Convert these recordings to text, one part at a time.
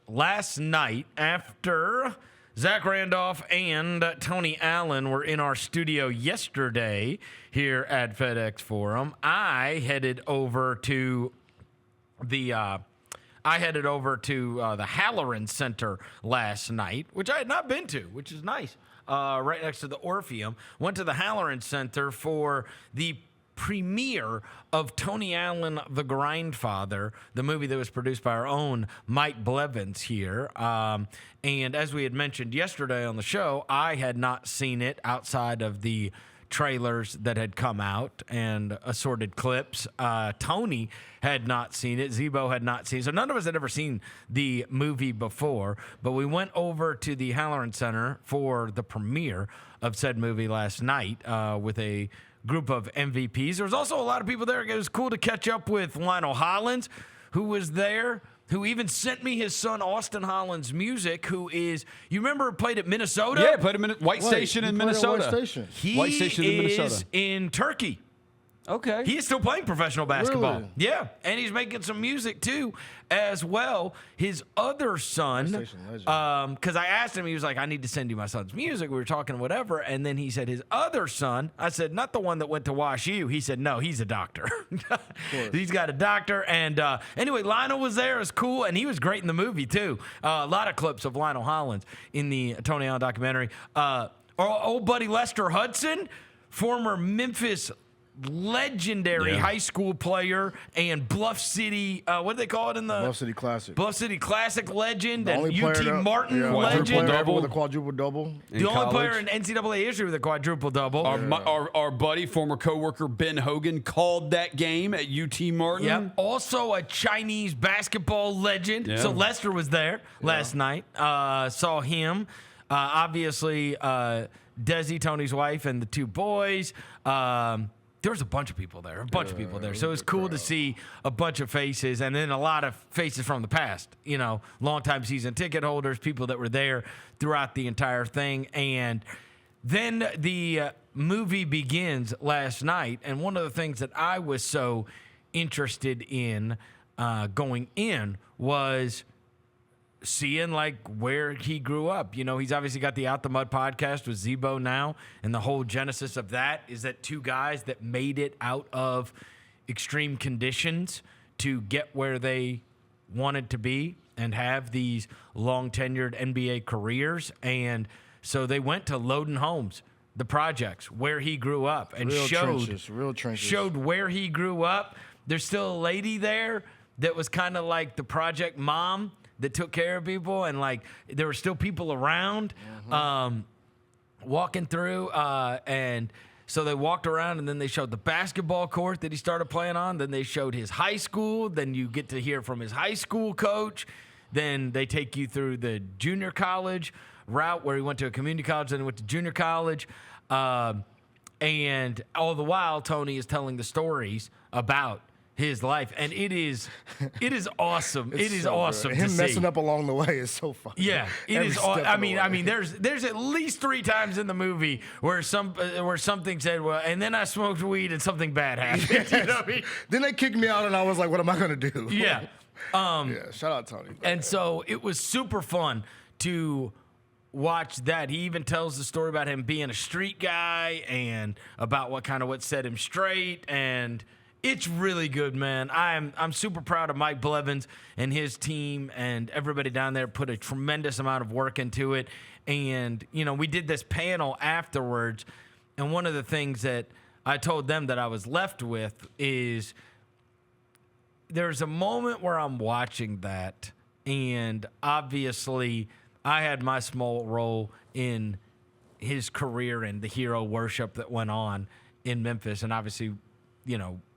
last night after Zach Randolph and Tony Allen were in our studio yesterday here at FedEx Forum, I headed over to the Halloran Center last night, which I had not been to, which is nice. Right next to the Orpheum. Went to the Halloran Center for the premiere of Tony Allen, The Grindfather, the movie that was produced by our own Mike Blevins here. And as we had mentioned yesterday on the show, I had not seen it outside of the trailers that had come out and assorted clips. Tony had not seen it. Zebo had not seen it. So none of us had ever seen the movie before. But we went over to the Halloran Center for the premiere of said movie last night with a group of MVPs. There was also a lot of people there. It was cool to catch up with Lionel Hollins, who was there, who even sent me his son Austin Hollins' music, who is, you remember, played at Minnesota? Yeah, played at White Station in Minnesota. White Station. He is in Turkey. Okay. He is still playing professional basketball. Really? Yeah, and he's making some music too, as well. His other son, because I asked him, he was like, I need to send you my son's music. We were talking whatever, and then he said his other son, I said, not the one that went to Wash U. He said, no, he's a doctor. He's got a doctor. And anyway, Lionel was there. It was cool, and he was great in the movie too. A lot of clips of Lionel Hollins in the Tony Allen documentary. Our old buddy Lester Hudson, former Memphis legendary high school player and Bluff City, what do they call it in the Bluff City Classic? Bluff City Classic legend The and only UT player Martin legend. Double with a quadruple double. The only player in NCAA history with a quadruple double. Our buddy, former coworker Ben Hogan, called that game at UT Martin. Yep. Also a Chinese basketball legend. So Lester was there last night. Saw him. Obviously, Desi, Tony's wife, and the two boys. There was a bunch of people there, So it was cool to see a bunch of faces, and then a lot of faces from the past, longtime season ticket holders, people that were there throughout the entire thing. And then the movie begins last night, and one of the things that I was so interested in going in was seeing where he grew up. He's obviously got the Out the Mud podcast with Zebo now, and the whole genesis of that is that two guys that made it out of extreme conditions to get where they wanted to be and have these long tenured NBA careers. And so they went to Loden Homes, the projects where he grew up, and real trenches. Showed where he grew up. There's still a lady there that was kind of like the project mom that took care of people, and there were still people around walking through, and so they walked around, and then they showed the basketball court that he started playing on. Then they showed his high school. Then you get to hear from his high school coach. Then they take you through the junior college route where he went to a community college, then he went to junior college, and all the while Tony is telling the stories about his life, and it is awesome. It is so awesome to see. Him messing up along the way is so fun. Yeah, it is. I mean, there's at least 3 times in the movie where something said, well, and then I smoked weed and something bad happened. You know what I mean? Then they kicked me out, and I was like, what am I gonna do? Yeah. Shout out Tony. And so it was super fun to watch that. He even tells the story about him being a street guy and about what set him straight, and it's really good, man. I'm super proud of Mike Blevins and his team, and everybody down there put a tremendous amount of work into it. And, we did this panel afterwards, and one of the things that I told them that I was left with is there's a moment where I'm watching that, and obviously I had my small role in his career and the hero worship that went on in Memphis, and obviously,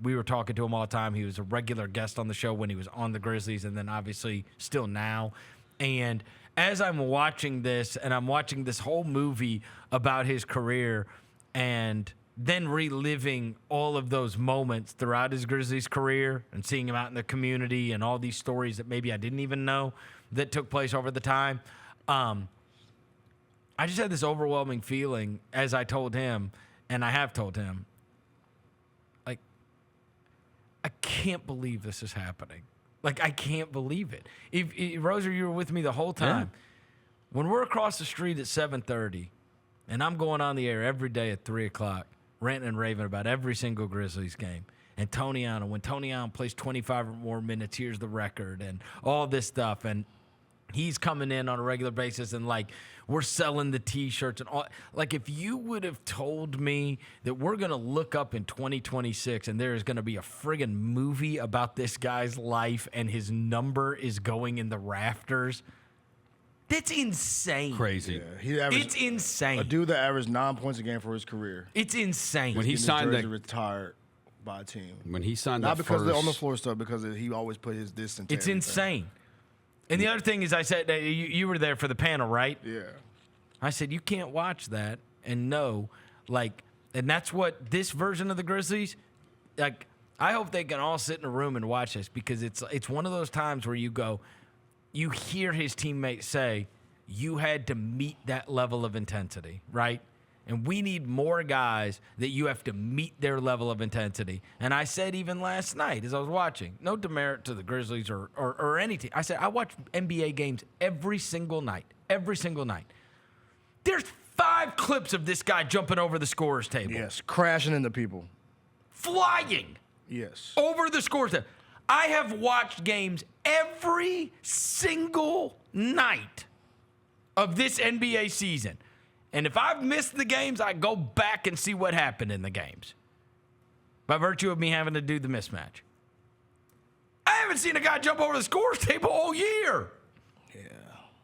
we were talking to him all the time. He was a regular guest on the show when he was on the Grizzlies, and then obviously still now. And as I'm watching this, and I'm watching this whole movie about his career, and then reliving all of those moments throughout his Grizzlies career and seeing him out in the community and all these stories that maybe I didn't even know that took place over the time, I just had this overwhelming feeling as I told him, and I have told him, I can't believe this is happening. Like, I can't believe it. If Roser, you were with me the whole time. Yeah. When we're across the street at 7:30, and I'm going on the air every day at 3 o'clock, ranting and raving about every single Grizzlies game, and Tony Allen, when Tony Allen plays 25 or more minutes, here's the record, and all this stuff, and he's coming in on a regular basis, and like we're selling the T-shirts and all. Like, if you would have told me that we're gonna look up in 2026 and there is gonna be a friggin' movie about this guy's life and his number is going in the rafters, that's insane. Crazy. Yeah, It's insane. A dude that averaged 9 points a game for his career. It's insane. When he Getting his signed jersey that, retired by a team. when he signed Not that because first, they're on the floor stuff, because he always put his distance. to It's everything. insane. And the other thing is, I said, you were there for the panel, right? Yeah. I said, you can't watch that and know, like, and that's what this version of the Grizzlies, like, I hope they can all sit in a room and watch this, because it's one of those times where you go, you hear his teammates say, you had to meet that level of intensity, right? And we need more guys that you have to meet their level of intensity. And I said even last night as I was watching, no demerit to the Grizzlies or any team. I said, I watch NBA games every single night. Every single night. There's 5 clips of this guy jumping over the scorer's table. Yes. Crashing into people. Flying Yes. over the scorer's table. I have watched games every single night of this NBA season. And if I've missed the games, I go back and see what happened in the games by virtue of me having to do the mismatch. I haven't seen a guy jump over the scorer's table all year. Yeah.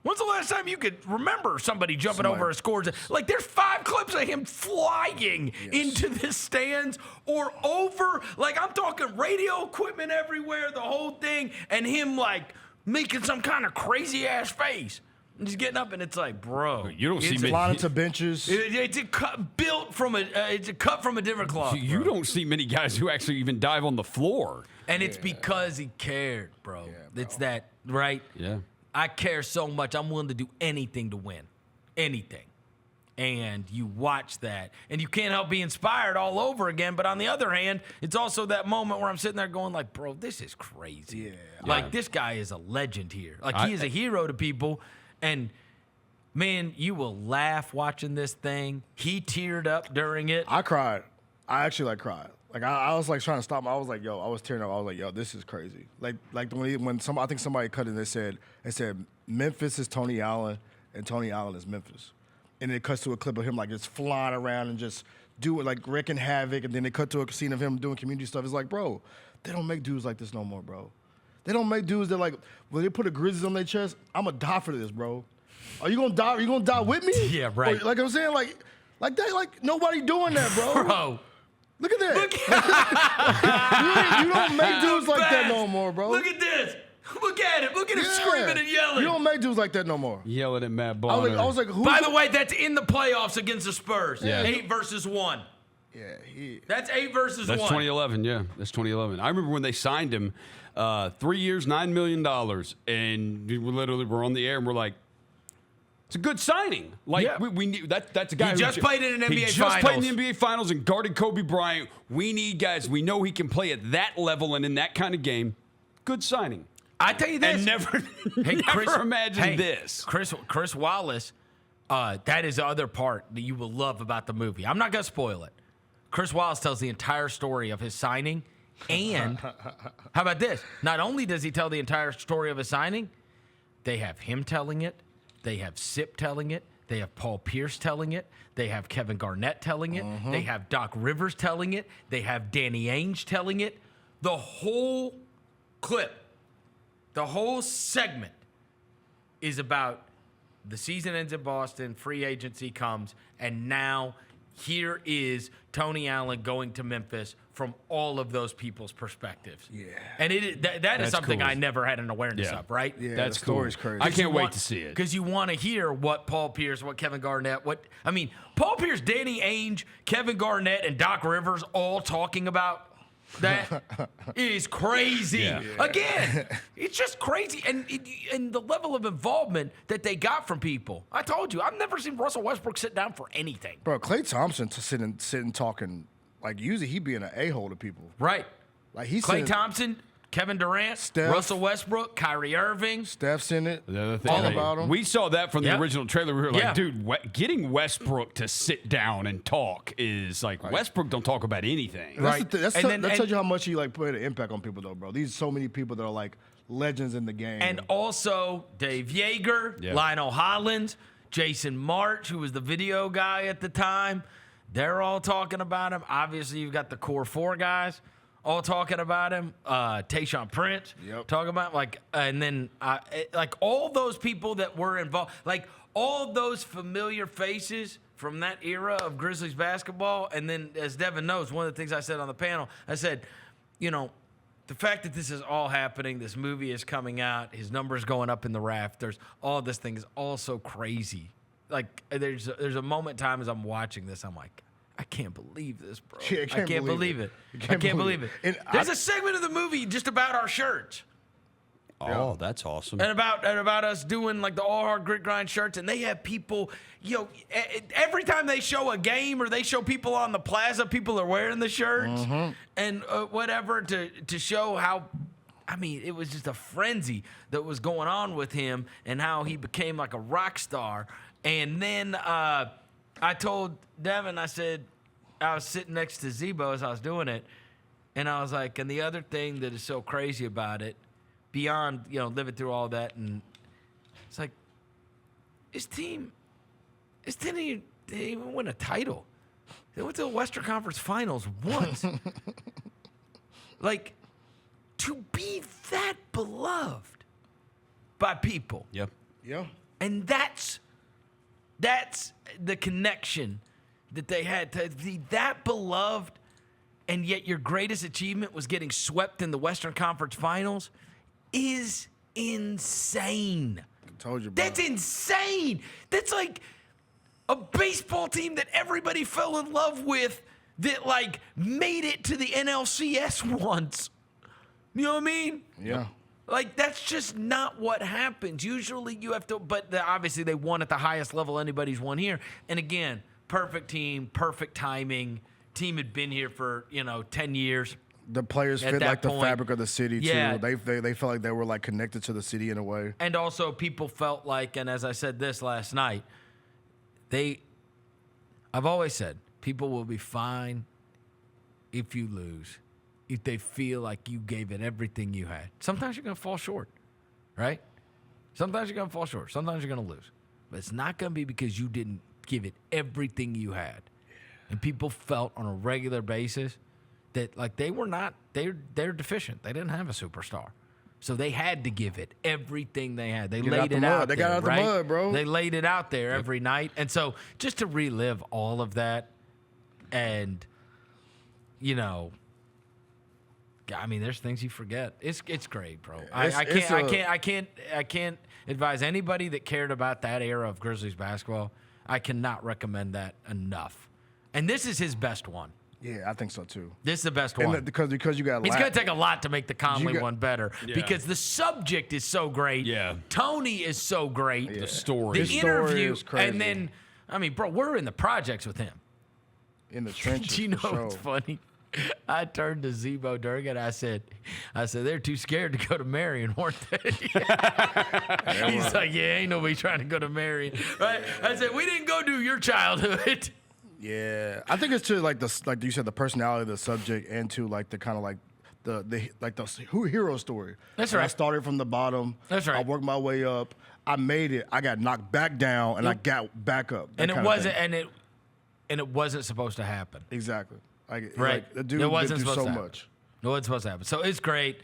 When's the last time you could remember somebody jumping over a scorer's table? Like, there's 5 clips of him flying into the stands or over. Like, I'm talking radio equipment everywhere, the whole thing, and him, like, making some kind of crazy-ass face. And just getting up, and it's like, bro. You don't see it's many- Flying into benches. It's a cut built from it's a cut from a different cloth. you bro. don't see many guys who actually even dive on the floor. And it's because he cared, bro. It's that, right? Yeah. I care so much. I'm willing to do anything to win. Anything. And you watch that, and you can't help be inspired all over again. But on the other hand, it's also that moment where I'm sitting there going like, bro, this is crazy. Yeah. Like, this guy is a legend here. Like, he is a hero to people. And, man, you will laugh watching this thing. He teared up during it. I cried. I actually cried. Like I was like trying to stop. I was like, yo, I was tearing up. I was like, yo, this is crazy. Like when I think somebody cut it, they said Memphis is Tony Allen and Tony Allen is Memphis, and it cuts to a clip of him like just flying around and just doing like wreaking havoc, and then they cut to a scene of him doing community stuff. It's like, bro, they don't make dudes like this no more, bro. They don't make dudes that like when they put a Grizzlies on their chest, I'm gonna die for this, bro. Are you gonna die? Are you gonna die with me? Yeah, right. Or, like I'm saying, like that, like nobody doing that, bro. Bro. Look at that. you don't make dudes like that no more, bro. Look at this. Look at it. Look at him Yeah. screaming and yelling. You don't make dudes like that no more. Yelling at Matt I Bonner. was like, who? By the way, that's in the playoffs against the Spurs. Yeah. 8 versus 1. Yeah, That's 8 versus That's 1. 2011, yeah. That's 2011. I remember when they signed him, 3 years, $9 million, and we literally were on the air and we're like, it's a good signing. Like, Yeah. we knew that's a guy He who just played in an NBA He just played in Finals. the NBA Finals and guarded Kobe Bryant. We need guys. We know he can play at that level and in that kind of game. Good signing. I tell you this. And never, Hey, never imagined hey, this. Chris Wallace, that is the other part that you will love about the movie. I'm not going to spoil it. Chris Wallace tells the entire story of his signing. And how about this? Not only does he tell the entire story of his signing, they have him telling it. They have Sip telling it. They have Paul Pierce telling it. They have Kevin Garnett telling it. They have Doc Rivers telling it. They have Danny Ainge telling it. The whole clip, the whole segment is about the season ends in Boston, free agency comes, and now here is Tony Allen going to Memphis from all of those people's perspectives. Yeah. And that is That's something cool. I never had an awareness Yeah. of, right? Yeah, That's the cool. story's crazy. I can't wait to see it. Because you want to hear what Paul Pierce, what Kevin Garnett, Paul Pierce, Danny Ainge, Kevin Garnett, and Doc Rivers all talking about that is crazy. Yeah. Again, it's just crazy. And the level of involvement that they got from people. I told you, I've never seen Russell Westbrook sit down for anything. Bro, Klay Thompson to sitting talking, like usually he being an a-hole to people. Right. Like he's Klay sitting- Thompson Kevin Durant, Steph. Russell Westbrook, Kyrie Irving. Steph's in it. The other thing, All about him. we saw that from the Yep. original trailer. We were like, Yeah. dude, getting Westbrook to sit down and talk is like Westbrook don't talk about anything. That's Right. the thing. And then- That and- tells you how much he like put an impact on people, though, bro. These so many people that are like legends in the game. And also Dave Yeager, Yeah. Lionel Hollins, Jason March, who was the video guy at the time. They're all talking about him. Obviously, you've got the core 4 guys all talking about him. Tayshaun Prince talking about and then like all those people that were involved, like all those familiar faces from that era of Grizzlies basketball. And then, as Devin knows, one of the things I said on the panel, I said, you know, the fact that this is all happening, this movie is coming out, his numbers going up in the rafters, all this thing is all so crazy. Like there's a moment in time as I'm watching this, I'm like, I can't believe this, bro. Yeah, I can't believe it. I can't believe it. And There's a segment of the movie just about our shirts. Oh, that's awesome. And about us doing like the All Hard Grit Grind shirts, and they have people, every time they show a game or they show people on the plaza, people are wearing the shirts and whatever to show how. I mean, it was just a frenzy that was going on with him and how he became like a rock star. And then I told Devin, I said, I was sitting next to Zebo as I was doing it, and I was like, and the other thing that is so crazy about it, beyond, living through all that, and it's like, his team didn't even win a title. They went to the Western Conference Finals once. Like, to be that beloved by people. Yep. yeah. And that's the connection that they had to be that beloved, and yet your greatest achievement was getting swept in the Western Conference Finals is insane. I told you, bro. That's insane. That's like a baseball team that everybody fell in love with that like made it to the NLCS once. You know what I mean? Yeah. Like, that's just not what happens. Usually you have to, but obviously they won at the highest level anybody's won here. And again, perfect team, perfect timing. Team had been here for, 10 years. The players At fit that like the point, fabric of the city, yeah. too. They felt like they were like connected to the city in a way. And also people felt like, and as I said this last night, I've always said, people will be fine if you lose, if they feel like you gave it everything you had. Sometimes you're going to fall short, right? Sometimes you're going to fall short. Sometimes you're going to lose. But it's not going to be because you didn't give it everything you had. And people felt on a regular basis that like they're deficient. They didn't have a superstar. So they had to give it everything they had. They Get laid out the it mud. out They there, got out the right? mud, bro. They laid it out there every night. And so just to relive all of that and, I mean, there's things you forget. It's great, bro. I can't advise anybody that cared about that era of Grizzlies basketball. I cannot recommend that enough. And this is his best one. Yeah, I think so, too. This is the best And one. because you got It's going to take a lot to make the Conley got- one better Yeah. because the subject is so great. Yeah. Tony is so great. The story. The His story interview. is crazy. And then, I mean, bro, we're in the projects with him. in the trenches. Do you know for sure. what's funny? I turned to Zebo during it. I said, they're too scared to go to Marion, weren't they? He's like, yeah, ain't nobody trying to go to Marion. Right? I said, we didn't go do your childhood. Yeah, I think it's to like you said, the personality of the subject, and to like the kind of like the hero story. That's Like, I right. started from the bottom. That's right. I worked my way up. I made it. I got knocked back down, and I got back up. That And it kind of wasn't, thing. and it wasn't supposed to happen. Exactly. Like, Right. Like, the dude It wasn't been through supposed so to happen. much. It wasn't supposed to happen. So it's great.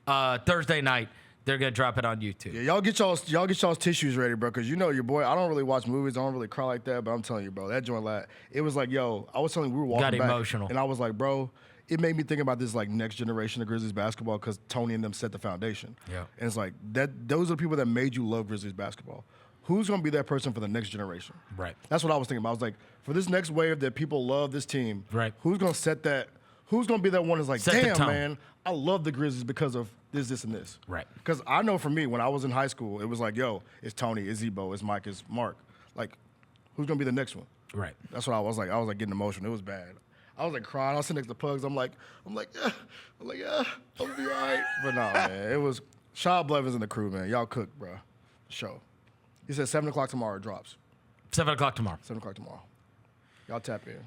Thursday night, they're gonna drop it on YouTube. Yeah, y'all get y'all's tissues ready, bro. Cause your boy. I don't really watch movies. I don't really cry like that. But I'm telling you, bro, that joint, it was like, yo. I was telling you, we were walking Got back, emotional. and I was like, bro, it made me think about this like next generation of Grizzlies basketball because Tony and them set the foundation. Yeah. And it's like that. Those are the people that made you love Grizzlies basketball. Who's gonna be that person for the next generation? Right. That's what I was thinking about. I was like, for this next wave that people love this team. Right. Who's gonna set that? Who's gonna be that one that's like, Set the damn, tone. man, I love the Grizzlies because of this, and this. Right. Because I know for me, when I was in high school, it was like, yo, it's Tony, it's Zebo, it's Mike, it's Mark. Like, who's gonna be the next one? Right. That's what I was like. I was like getting emotional. It was bad. I was like crying. I was sitting next to Pugs. I'm like, yeah, I'm gonna be all right. But no, man, it was shout out Blevins and the crew, man. Y'all cook, bro. Show. He said 7 o'clock tomorrow it drops. 7 o'clock tomorrow. 7 o'clock tomorrow. Y'all tap in.